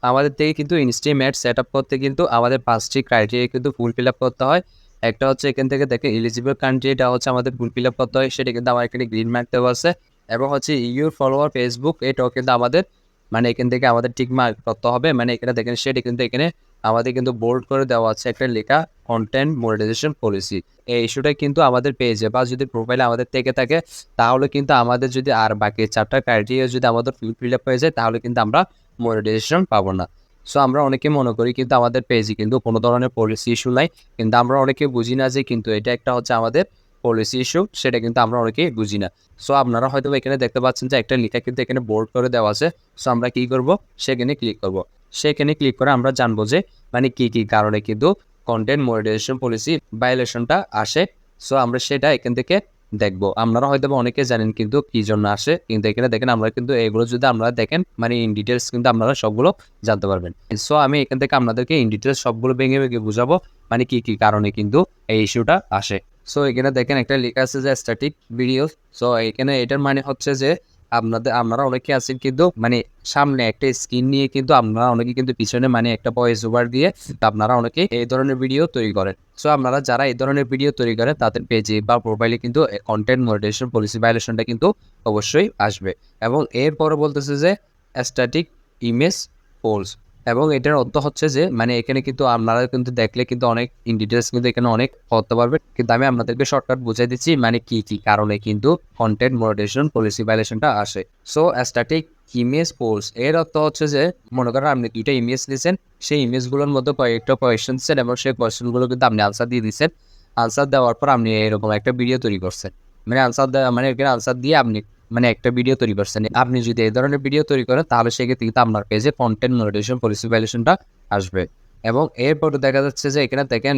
আমাদের থেকে কিন্তু ইনস্ট্রিম অ্যাড সেট আপ করতে কিন্তু আমাদের 5টি ক্রাইটেরিয়া কিন্তু ফুলফিল আপ করতে হয়। একটা হচ্ছে এখান থেকে দেখেন এলিজিবল কান্ট্রি, এটা হচ্ছে আমাদের ফুলফিল আপ করতে হয়, সেটা কিন্তু আমার এখানে গ্রিন মার্ক দেওয়া আছে। এবং হচ্ছে ইউর ফলোয়ার ফেসবুক, এটাও কিন্তু আমাদের মানে এখান থেকে আমাদের টিক মার্ক করতে হবে। মানে এখানে দেখেন সেটা কিন্তু এখানে আমাদের কিন্তু বোল্ড করে দেওয়া আছে একটা লেখা কন্টেন্ট মনিটাইজেশন পলিসি। এই ইস্যুটা কিন্তু আমাদের পেজে বা যদি প্রোফাইলে আমাদের থেকে থাকে, তাহলে কিন্তু আমাদের যদি আর বাকি 4টা ক্রাইটেরিয়া যদি আমাদের ফিল আপ হয়ে যায়, তাহলে কিন্তু আমরা মনিটাইজেশন পাবো না। সো আমরা অনেকে মনে করি কিন্তু আমাদের পেজে কিন্তু কোনো ধরনের পলিসি ইস্যু নাই, কিন্তু আমরা অনেকে বুঝি না যে কিন্তু এটা একটা হচ্ছে আমাদের পলিসি ইস্যু, সেটা কিন্তু আমরা অনেকেই বুঝি না। সো আপনারা হয়তো এখানে দেখতে পাচ্ছেন যে একটা লেখা কিন্তু এখানে বোল্ড করে দেওয়া আছে। সো আমরা কি করব, সেখানে ক্লিক করব। সেখানে ক্লিক করে আমরা জানবো যে মানে কি কি কারণে কিন্তু কন্টেন্ট মনিটাইজেশন পলিসি ভায়োলেশনটা আসে। সো আমরা সেটা এখান থেকে দেখবো। আপনারা হয়তো অনেকে জানেন কিন্তু কি জন্য আসে, কিন্তু এখানে দেখেন আমরা কিন্তু এগুলো যদি আপনারা দেখেন মানে ইন ডিটেলস কিন্তু আপনারা সবগুলো জানতে পারবেন। সো আমি এখান থেকে আপনাদেরকে ইন ডিটেলস সবগুলো ভেঙে ভেঙে বুঝাবো মানে কি কি কারণে কিন্তু এই ইস্যুটা আসে। সো এখানে দেখেন একটা লেখা আছে যে স্ট্যাটিক ভিডিও। সো এখানে এটার মানে হচ্ছে যে আপনারা অনেকে আছেন কিন্তু মানে সামনে একটা স্ক্রিন নিয়ে কিন্তু আপনারা অনেকে কিন্তু পিছনে মানে একটা ভয়েস ওভার দিয়ে আপনারা অনেকে এই ধরনের ভিডিও তৈরি করেন। সো আপনারা যারা এই ধরনের ভিডিও তৈরি করেন তাদের পেজে বা প্রোফাইলে কিন্তু কন্টেন্ট মনিটাইজেশন পলিসি ভায়োলেশনটা কিন্তু অবশ্যই আসবে। এবং এরপরে বলতেছে যে স্ট্যাটিক ইমেজ পোলস, এবং এটার অর্থ হচ্ছে যে মানে এখানে কিন্তু আপনারা কিন্তু দেখলে কিন্তু অনেক ইন ডিটেলস কিন্তু এখানে অনেক করতে পারবেন, কিন্তু আমি আপনাদেরকে শর্টকাট বুঝাই দিচ্ছি মানে কি কি কারণে কিন্তু কন্টেন্ট মনিটাইজেশন পলিসি ভায়োলেশনটা আসে। সো স্ট্যাটিক ইমেজ পোলস এর অর্থ হচ্ছে যে মনে করেন আপনি 2টা ইমেজ নিয়েছেন, সেই ইমেজগুলোর মধ্যে কয়েকটা কোয়েশ্চেন দিচ্ছেন এবং সেই কোয়েশ্চেনগুলো কিন্তু আপনি আনসার দিয়ে দিচ্ছেন। আনসার দেওয়ার পর আপনি এরকম একটা ভিডিও তৈরি করছেন, মানে আনসার দেওয়া মানে এখানে আনসার দিয়ে আপনি মানে একটা ভিডিও তৈরি করছেন। আপনি যদি এই ধরনের ভিডিও তৈরি করেন তাহলে সেক্ষেত্রে কিন্তু আপনার পেজে কন্টেন্ট মনিটাইজেশন পলিসি ভায়োলেশনটা আসবে। এবং এরপরে দেখা যাচ্ছে যে এখানে দেখেন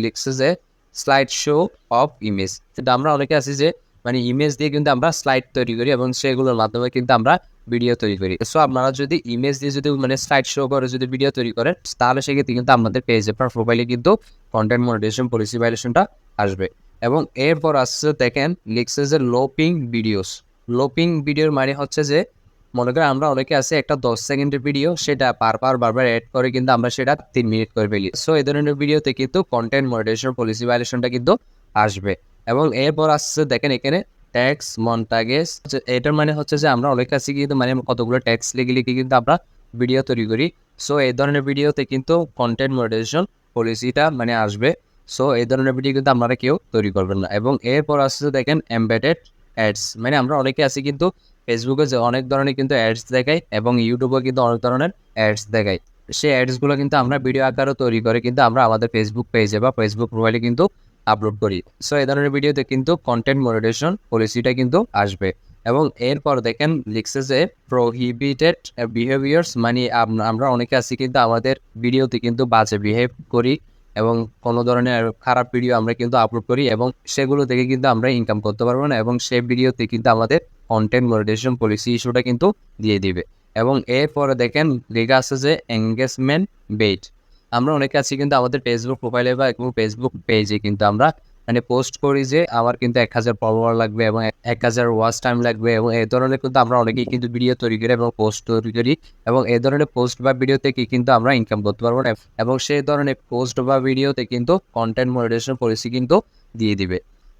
লিখছে যে স্লাইড শো অফ ইমেজ। কিন্তু আমরা অনেকে আছি যে মানে ইমেজ দিয়ে কিন্তু আমরা স্লাইড তৈরি করি এবং সেগুলোর মাধ্যমে কিন্তু আমরা ভিডিও তৈরি করি। সো আপনারা যদি ইমেজ দিয়ে যদি মানে স্লাইড শো করে যদি ভিডিও তৈরি করেন, তাহলে সেক্ষেত্রে কিন্তু আপনাদের পেজে বা প্রোফাইলে কিন্তু কন্টেন্ট মনিটাইজেশন পলিসি ভায়োলেশনটা আসবে। এবং এরপর আসছে দেখেন লিখছে যে লোপিং ভিডিওস। লোপিং ভিডিওর মানে হচ্ছে যে মনে করেন আমরা অনেকে আছে একটা 10 সেকেন্ডের ভিডিও, সেটা বারবার অ্যাড করে কিন্তু আমরা সেটা 3 মিনিট করে ফেলি। সো এই ধরনের ভিডিওতে কিন্তু কন্টেন্ট মনিটাইজেশন পলিসি ভায়োলেশনটা কিন্তু আসবে। এবং এরপর আসছে দেখেন এখানে ট্যাক্স মন্টাগেস, এটার মানে হচ্ছে যে আমরা অনেক কাছে কিন্তু মানে কতগুলো ট্যাক্স লিখে কিন্তু আমরা ভিডিও তৈরি করি। সো এই ধরনের ভিডিওতে কিন্তু কন্টেন্ট মনিটাইজেশন পলিসিটা মানে আসবে। সো এই ধরনের ভিডিও কিন্তু আপনারা কেউ তৈরি করবেন না। এবং এরপর আসছে দেখেন এমবেডেড অ্যাডস, মানে আমরা অনেকে আছি কিন্তু ফেসবুকে যে অনেক ধরনের কিন্তু অ্যাডস দেখাই এবং ইউটিউবেও কিন্তু অনেক ধরনের অ্যাডস দেখাই। সেই অ্যাডসগুলো কিন্তু আমরা ভিডিও আকারও তৈরি করে কিন্তু আমরা আমাদের ফেসবুক পেজে বা ফেসবুক প্রোফাইলে কিন্তু আপলোড করি। সো এই ধরনের ভিডিওতে কিন্তু কন্টেন্ট মনিটাইজেশন পলিসিটা কিন্তু আসবে। এবং এরপর দেখেন লিখছে যে প্রহিবিটেড বিহেভিয়ার্স, মানে আমরা অনেকে আছি কিন্তু আমাদের ভিডিওতে কিন্তু বাজে বিহেভ করি এবং কোনো ধরনের খারাপ ভিডিও আমরা কিন্তু আপলোড করি এবং সেগুলো থেকে কিন্তু আমরা ইনকাম করতে পারবো না, এবং সেই ভিডিওতে কিন্তু আমাদের কন্টেন্ট মনিটাইজেশন পলিসি ইস্যুটা কিন্তু দিয়ে দিবে। এবং এরপরে দেখেন লেখা আছে যে এঙ্গেজমেন্ট বেট। আমরা অনেকে আছি কিন্তু আমাদের ফেসবুক প্রোফাইলে বা ফেসবুক পেজে কিন্তু আমরা মানে পোস্ট করি যে আমার কিন্তু 1000 ফলোয়ার লাগবে এবং 1000 ওয়াচ টাইম লাগবে, এবং এই ধরনের কিন্তু আমরা অনেকেই কিন্তু ভিডিও তৈরি করি এবং পোস্ট তৈরি করি এবং এই ধরনের পোস্ট বা ভিডিও থেকে কিন্তু আমরা ইনকাম করতে পারবো না, এবং সেই ধরনের পোস্ট বা ভিডিওতে কিন্তু কন্টেন্ট মনিটাইজেশন পলিসি কিন্তু দিয়ে দিবে।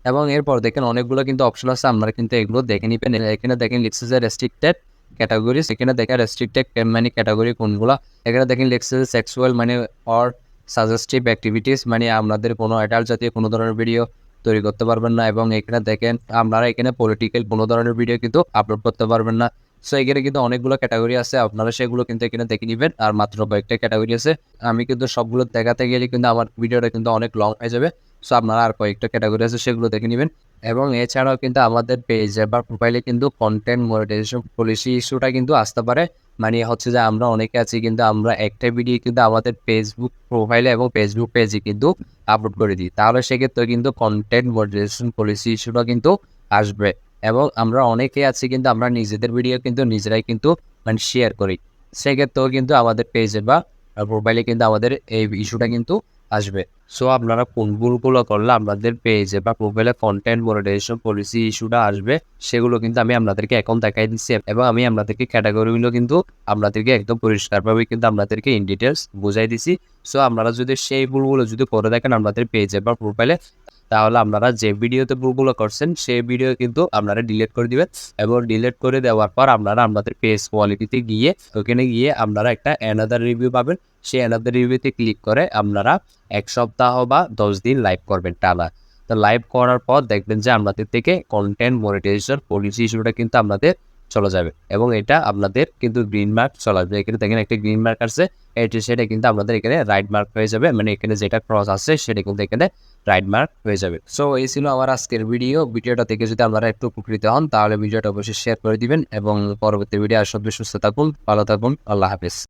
এবং এরপর দেখেন অনেকগুলো কিন্তু অপশন আছে, আপনারা কিন্তু এগুলো দেখে নিবেন। এখানে দেখেন লিখছে যে রেস্ট্রিক্টেড ক্যাটাগরিজ, এখানে দেখেন রেস্ট্রিক্টেড মানে ক্যাটাগরি কোনগুলা। এখানে দেখেন লিখছে যে সেক্সুয়াল মানে অর সাজেস্টিভ অ্যাক্টিভিটিস, মানে আপনাদের কোনো অ্যাডাল্ট জাতীয় কোনো ধরনের ভিডিও তৈরি করতে পারবেন না। এবং এখানে দেখেন আপনারা এখানে পলিটিক্যাল কোনো ধরনের ভিডিও কিন্তু আপলোড করতে পারবেন না। সো এখানে কিন্তু অনেকগুলো ক্যাটাগরি আছে, আপনারা সেগুলো কিন্তু এখানে দেখে নেবেন। আর মাত্র কয়েকটা ক্যাটাগরি আছে, আমি কিন্তু সবগুলো দেখাতে গেলে কিন্তু আমার ভিডিওটা কিন্তু অনেক লং হয়ে যাবে। সো আপনারা আর কয়েকটা ক্যাটাগরি আছে সেগুলো দেখে নেবেন। এবং এছাড়াও কিন্তু আমাদের পেজে বা প্রোফাইলে কিন্তু কন্টেন্ট মনিটাইজেশন পলিসি ইস্যুটা কিন্তু আসতে পারে। মানে হচ্ছে যে আমরা অনেকে আছি কিন্তু আমরা একটা ভিডিও কিন্তু আমাদের ফেসবুক প্রোফাইলে এবং ফেসবুক পেজে কিন্তু আপলোড করে দিই, তাহলে সেক্ষেত্রে কিন্তু কন্টেন্ট মনিটাইজেশন পলিসি ইস্যুটা কিন্তু আসবে। এবং আমরা অনেকে আছি কিন্তু আমরা নিজেদের ভিডিও কিন্তু নিজেরাই কিন্তু মানে শেয়ার করি, সেক্ষেত্রেও কিন্তু আমাদের পেজে বা প্রোফাইলে কিন্তু আমাদের এই ইস্যুটা কিন্তু আসবে। সো আপনারা কোন ভুলগুলো করলে আপনাদের পেজে বা প্রোফাইলে কন্টেন্ট মনিটাইজেশন পলিসি ইস্যুটা আসবে সেগুলো কিন্তু আমি আপনাদেরকে এখন দেখাই দিচ্ছি এবং আমি আপনাদেরকে ক্যাটাগরিগুলো কিন্তু আপনাদেরকে একদম পরিষ্কারভাবে কিন্তু আপনাদেরকে ইন ডিটেলস বুঝাই দিছি। সো আপনারা যদি সেই ভুলগুলো যদি করে দেখেন আপনাদের পেজে বা প্রোফাইলে, তাহলে আপনারা যে ভিডিওতে ভুলগুলো করছেন সেই ভিডিও কিন্তু আপনারা ডিলিট করে দিবেন এবং ডিলিট করে দেওয়ার পর আপনারা আপনাদের পেজ কোয়ালিটিতে গিয়ে ওখানে গিয়ে আপনারা একটা অ্যানাদার রিভিউ পাবেন। সেই অ্যানাদার রিভিউতে ক্লিক করে আপনারা 1 সপ্তাহ বা 10 দিন লাইভ করবেন টানা। তো লাইভ করার পর দেখবেন যে আপনাদের থেকে কন্টেন্ট মনিটাইজেশন পলিসি ইস্যুটা কিন্তু আপনাদের চলে যাবে এবং এটা আপনাদের কিন্তু গ্রিন মার্ক চলে আসবে। এখানে দেখেন একটা গ্রিন মার্ক আছে, সেটা কিন্তু আপনাদের এখানে রাইট মার্ক হয়ে যাবে, মানে এখানে যেটা ক্রস আছে সেটা কিন্তু এখানে রাইট মার্ক হয়ে যাবে। সো এই ছিল আমার আজকের ভিডিওটা থেকে যদি আপনারা একটু উপকৃত হন তাহলে ভিডিওটা অবশ্যই শেয়ার করে দিবেন এবং পরবর্তী ভিডিও আর সব সুস্থ থাকুন, ভালো থাকুন, আল্লাহ হাফেজ।